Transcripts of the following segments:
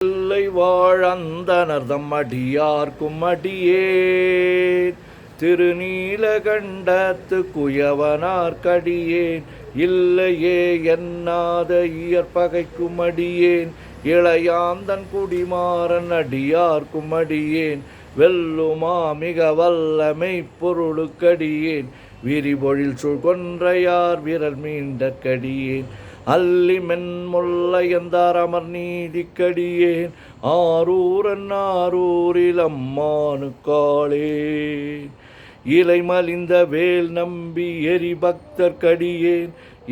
இல்லை வாழந்தனர்தம் அடியார்க்கும் அடியேன் திருநீலகண்டத்து குயவனார்க்கடியேன் இல்லையே என்னாத இயற்பகைக்கும் அடியேன் இளையாந்தன் குடிமாறன் அடியார்க்கும் அடியேன் வெல்லுமா மிக வல்லமை பொருளுக்கடியேன் விரிபொழில் சுழ் கொன்றையார் விரல் மீண்டற்கடியேன் அல்லி மென்முல்லையந்தார் அமர் நீதிக்கடியேன் ஆரூரன் ஆரூரில் அம்மானுக்காளேன் இலை மலிந்த வேல் நம்பி எரி பக்தர்க்கடியேன்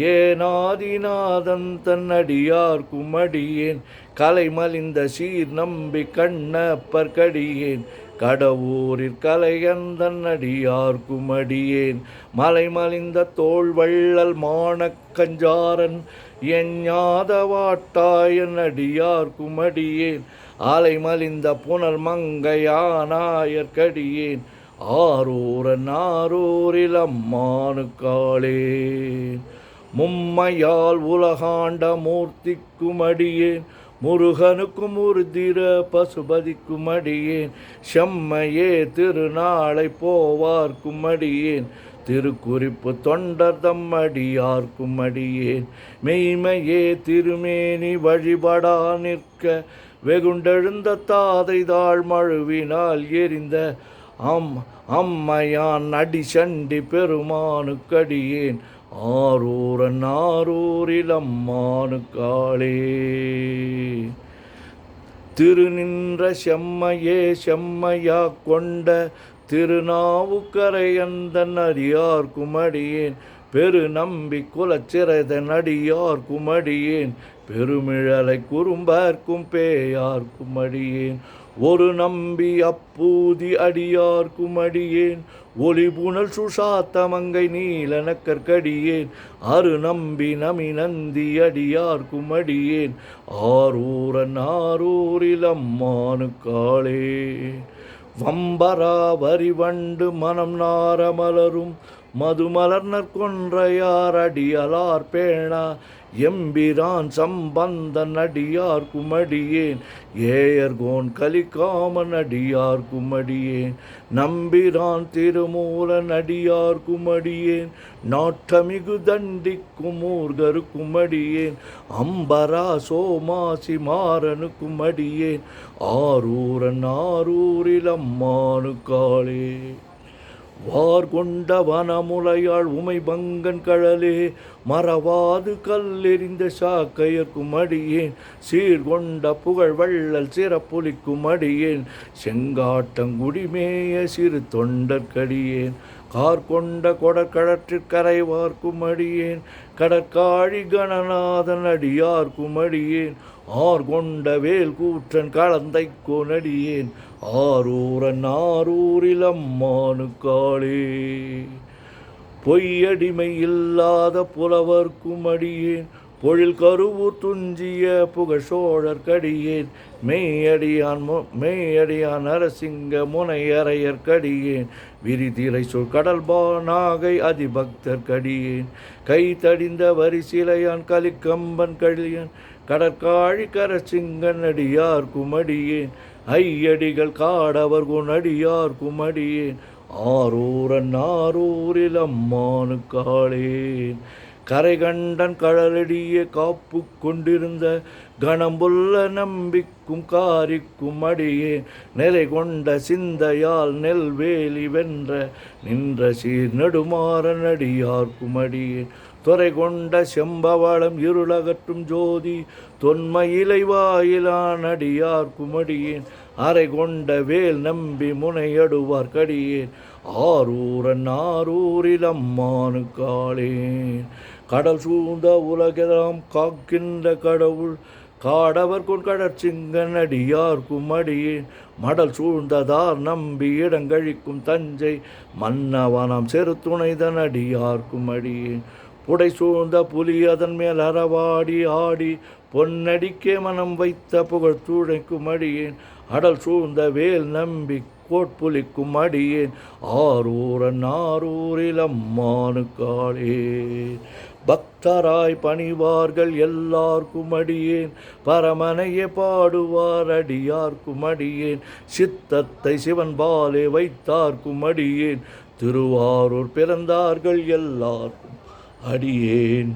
ஏனாதிநாதன் தன் அடியார்க்கும் அடியேன் கலை மலிந்த சீர் நம்பி கண்ணப்பர்க்கடியேன் கடவுரிற் கலையந்தன் அடியார்க்கும் அடியேன் மலை மலிந்த தோள் வள்ளல் மானக்கஞ்சாரன் எஞ்ஞாத வாட்டாயன் அடியார்க்கும் அடியேன் ஆலை மலிந்த புனல் மங்கையானாயற்கடியேன் ஆரூரன் ஆரூரில் அம்மானுக்காளேன் மும்மையால் உலகாண்ட மூர்த்திக்கும் அடியேன் முருகனுக்கும் உருதிர பசுபதிக்கும் அடியேன் செம்மையே திருநாளை போவார்க்கும் அடியேன் திருக்குறிப்பு தொண்டர் தம் அடியார்க்கும் அடியேன் மெய்மையே திருமேனி வழிபடா நிற்க வெகுண்டெழுந்த தாதை தாழ் மழுவினால் எரிந்த அம்மையான் அடி சண்டி பெருமானுக்கடியேன் ஆரூரன் ஆரூரில் அம்மானுக்காளே திருநின்ற செம்மையே செம்மையா கொண்ட திருநாவுக்கரையந்தன் அடியார்க்கும் அடியேன் பெரு நம்பி குலச்சிறைதன் அடியார்க்கும் அடியேன் பெருமிழலை குறும்பர்க்கும் பேயார்க்கும் அடியேன் ஒரு நம்பி அப்பூதி அடியார்க்கும் அடியேன் ஒளிபுணல் சுஷாத்தமங்கை நீலனக்கற்கடியேன் அரு நம்பி நமி நந்தி அடியார்க்கும் அடியேன் ஆரூரன் ஆரூரில் அம்மானுக்காளே வம்பரா வரிவண்டு மனம் நாரமலரும் மதுமலர்னர் கொன்றையார் அடியலார் பேணா எம்பிரான் சம்பந்தன் அடியார்க்கும் அடியேன் ஏயர்கோன் கலிக்காமன் அடியார்க்கும் அடியேன் நம்பிரான் திருமூலன் அடியார்க்கும் அடியேன் நாட்டமிகு தண்டிக்கும் ஊர்கருக்கும் அடியேன் அம்பரா சோமாசி மாறனுக்கும் அடியேன் ஆரூரன் ஆரூரில் அம்மானுக்காளே வார் கொண்ட வனமுலையாள் உமை பங்கன் கழலே மறவாது கல்லெறிந்த சாக்கையர்க்கும் அடியேன் சீர்கொண்ட புகழ் வள்ளல் சிறப்புலிக்கும் அடியேன் செங்காட்டங்குடிமேய சிறு தொண்டற்கடியேன் கார்கொண்ட கொடற்கடற்றிற்கரைவார்க்கும் அடியேன் கடற்காழி கணநாதன் அடியார்க்கும் அடியேன் ஆர்கொண்ட வேல் கூற்றன் கலந்தை கோனடியேன் ஆரூரன் ஆரூரில் அம்மானுக்காளே பொய்யடிமை இல்லாத புலவர்க்கும் அடியேன் பொழில் கருவூர் துஞ்சிய புகழோழற்கடியேன் மெய்யடியான் அரசிங்க முனையறையற்கடியேன் விரிதிரை சொல் கடல்பா நாகை அதிபக்தர்கடியேன் கை தடிந்த வரிசிலையான் கலிக்கம்பன் கழியன் கடற்காழி கரசிங்கன் அடியார்க்கும் அடியேன் ஐயடிகள் காடவர் குணடியார்க்கும் அடியேன் ஆரூரன் ஆரூரில் அம்மானுக்காளேன் கரை கண்டன் கடலடியே காப்பு கொண்டிருந்த கணம்புள்ள நம்பிக்கும் காரிக்கும் அடியேன் நிறை கொண்ட சிந்தையால் நெல்வேலி வென்ற நின்ற சீர் நெடுமாறன் அடியார்க்கும் அடியேன் துறை கொண்ட செம்பவளம் இருளகற்றும் ஜோதி தொன்மையிலை வாயிலான் அடியார்க்கும் அடியேன் அரை கொண்ட வேல் நம்பி முனையடுவார்க்கடியேன் ஆரூரன் ஆரூரில் அம்மானுக்காளேன் கடல் சூழ்ந்த உலகெல்லாம் காக்கின்ற கடவுள் காடவர் கொண்கடற்சிங்கன் அடியார்க்கும் அடியேன் மடல் சூழ்ந்ததார் நம்பி இடங்கழிக்கும் தஞ்சை மன்னவனம் செரு துணைதன் அடியார்க்கும் அடியேன் புடை சூழ்ந்த புலி அதன் மேல் அறவாடி ஆடி பொன்னடிக்கே மனம் வைத்த புகழ் துழைக்கும் அடியேன் அடல் சூழ்ந்த வேல் நம்பி கோட்புலிக்கும் அடியேன் ஆரூரன் ஆரூரில் அம்மானுக்காளே பக்தராய் பணிவார்கள் எல்லார்க்கும் அடியேன், பரமனையே பாடுவார் அடியார்க்கும் அடியேன், சித்தத்தை சிவன் பாலே வைத்தார்க்கும் அடியேன், திருவாரூர் பிறந்தார்கள் எல்லார்க்கும் அடியேன்,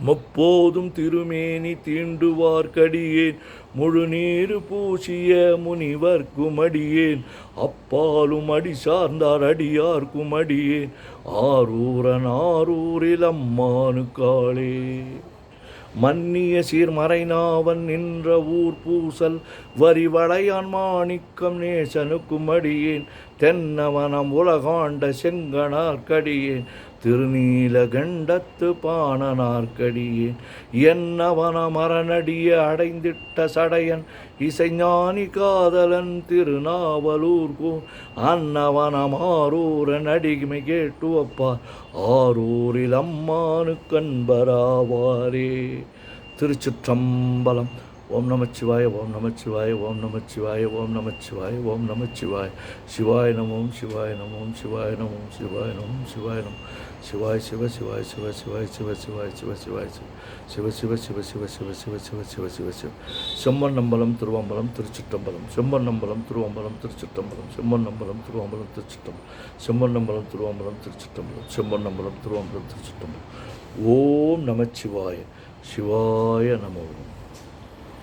முப்போதும் திருமேனி தீண்டுவார்க்கடியேன், முழுநீரு பூசிய முனிவர்க்கும் அடியேன், அப்பாலும் அடி சார்ந்தார் அடியார்க்கும் அடியேன், ஆரூரன் ஆரூரில் அம்மானுக்காளே. மன்னிய சீர்மறைநாவன் நின்ற ஊர் பூசல் வரிவளையான் மாணிக்கம் நேசனுக்கும் அடியேன், தென்னவனம் உலகாண்ட செங்கனார்க்கடியேன், திருநீலகண்டத்து பாணனார்க்கடியேன், என்னவன மரணடிய அடைந்திட்ட சடையன் இசைஞானி காதலன் திருநாவலூர்கோ, அன்னவனம் ஆரூரன் அடிமை கேட்டு அப்பார், ஆரூரில் அம்மானு கண்பராவாரே. திருச்சிற்றம்பலம். ஓம் நமச்சிவாய ஓம் நமச்சிவாய ஓம் நமச்சிவாய ஓம் நமச்சிவாய ஓம் நமச்சிவாய. சிவாய நமோம் சிவாய நமோம் சிவாய நமோம் சிவாய நமோம் சிவாய நமோம் சிவாய சிவ சிவாய சிவ சிவாய சிவ சிவாய சிவ சிவாய சிவ சிவ சிவ சிவ சிவ சிவ சிவ சிவ சிவ சிவ. செம்மண்ணம்பலம் திருவம்பலம் திருச்சிற்றம்பலம். செம்மண்ணம்பலம் திருவம்பலம் திருச்சிற்றம்பலம். செம்மண்ணம்பலம் திருவம்பலம் திருச்சிற்றம்பலம். செம்மண்ணம்பலம் திருவம்பலம் திருச்சிற்றம்பலம். செம்மண்ணம்பலம் திருவம்பலம் திருச்சிற்றம்பலம். ஓம் நமச்சிவாய. சிவாய நமோ.